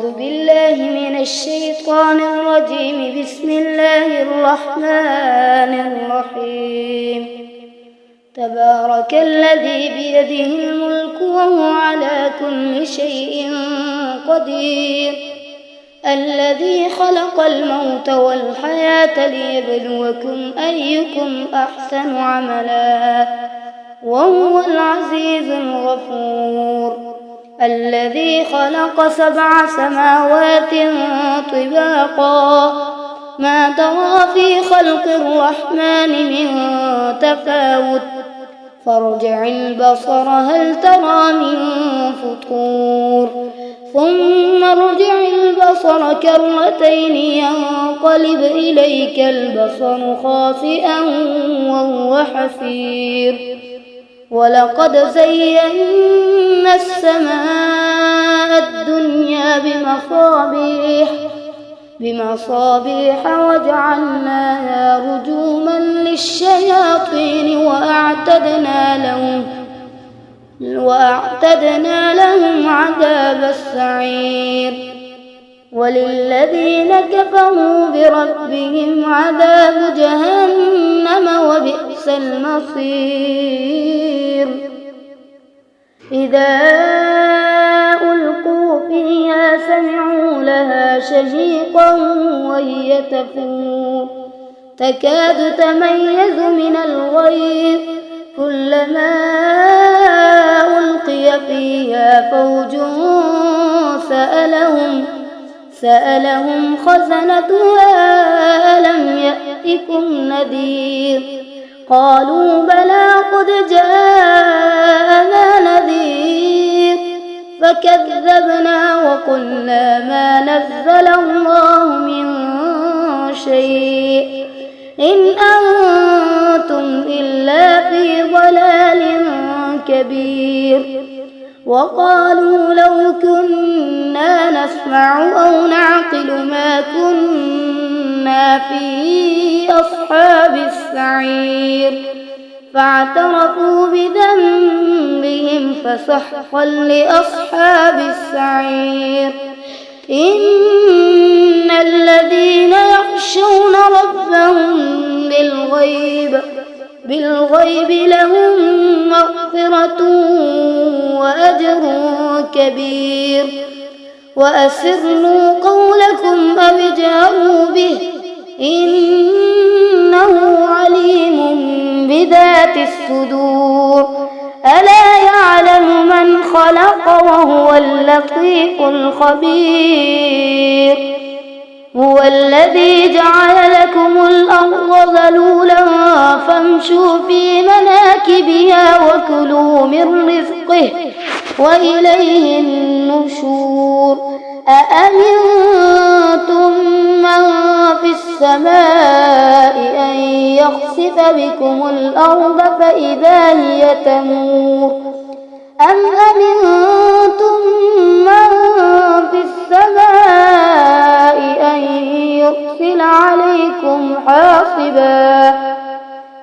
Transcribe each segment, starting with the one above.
أعوذ بالله من الشيطان الرجيم. بسم الله الرحمن الرحيم. تبارك الذي بيده الملك وهو على كل شيء قدير، الذي خلق الموت والحياة ليبلوكم أيكم أحسن عملا، وهو العزيز الغفور. الذي خلق 7 سماوات طباقا، ما ترى في خلق الرحمن من تفاوت، فارجع البصر هل ترى من فطور، ثم ارجع البصر كرتين ينقلب إليك البصر خاسئا وهو حسير. ولقد زينا السماء الدنيا بمصابيح وجعلناها رجوما للشياطين وأعتدنا لهم عذاب السعير. وللذين كفروا بربهم عذاب جهنم وبئس المصير. إذا ألقوا فيها سمعوا لها شهيقا وهي تفور، تكاد تميز من الغيظ، كلما ألقي فيها فوج سألهم خزنتها ألم يأتكم نذير، قالوا بلى قد جاءنا نذير، فكذبنا وقلنا ما نزل الله من شيء إن أنتم إلا في ضلال كبير. وقالوا لو كنا نسمع أو نعقل ما كنا في أصحاب السعير، فاعترفوا بذنبهم فسحقا لأصحاب السعير. إن الذين يخشون ربهم بالغيب لهم مغفرة وأجر كبير. وأسروا قولكم أو اجهروا به إنه عليم بذات الصدور. ألا يعلم من خلق وهو اللطيف الخبير. هو الذي جعل لكم الأرض ذلولا فامشوا في مناكبها وكلوا من رزقه وإليه النشور. أأمنتم من في السماء أن يخسف بكم الأرض فإذا هي تمور، أم أمنتم من في السماء أن يرسل عليكم حاصبا،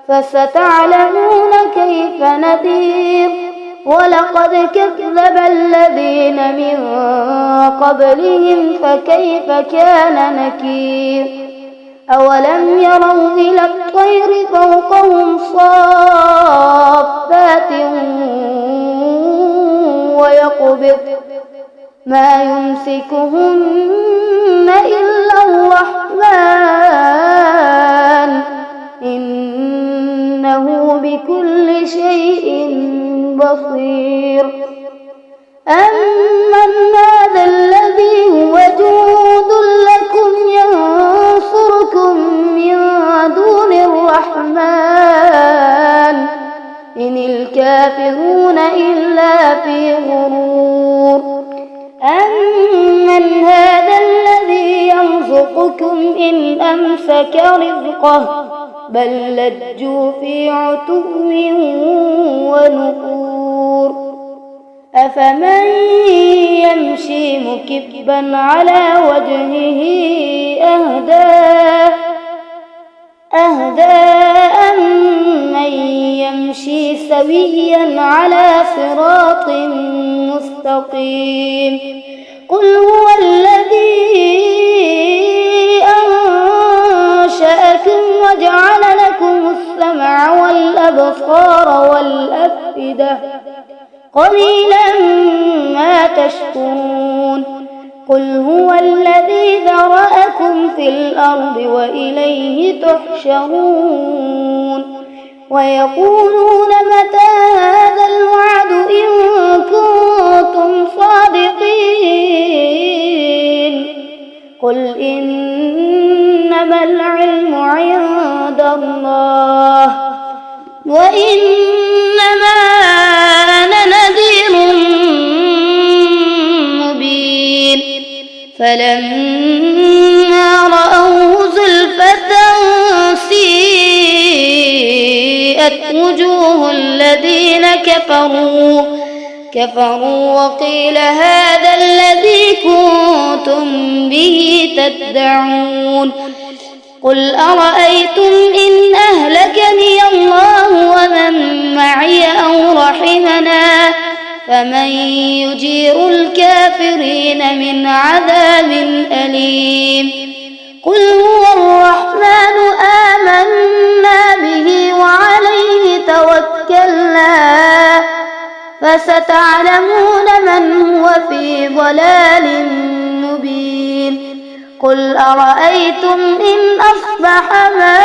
فستعلمون كيف نذير. ولقد كذب الذين من قبلهم فكيف كان نكير. أولم يروا إلى الطير فوقهم صافات ويقبض ما يمسكهن إلا الرحمن إنه بكل شيء بصير. أمن هذا الذي هو جند لكم ينصركم من دون الرحمن إن الكافرون إلا في غرور. أمن هذا الذي يرزقكم إن أمسك رزقه بل لجوا في عتو ونفور. أفمن يمشي مكبا على وجهه أهدى أمن يمشي سويا على صراط مستقيم. قل هو الذي السمع والأبصار والأفئدة قليلا ما تشكرون قل هو الذي ذرأكم في الأرض وإليه تحشرون ويقولون متى هذا الوعد إن كنتم صادقين قل إنما العلم عند الله وإنما أنا نذير مبين فلما رأوه زلفة سيئت وجوه الذين كفروا وقيل هذا الذي كنتم به تدعون قل أرأيتم إن أهلكني الله ومن معي أو رحمنا فمن يجير الكافرين من عذاب أليم قل هو الرحمن آمنا به وعليه توكلنا فستعلمون من هو في ضلال مبين قل أرأيتم إن أصبح ماؤكم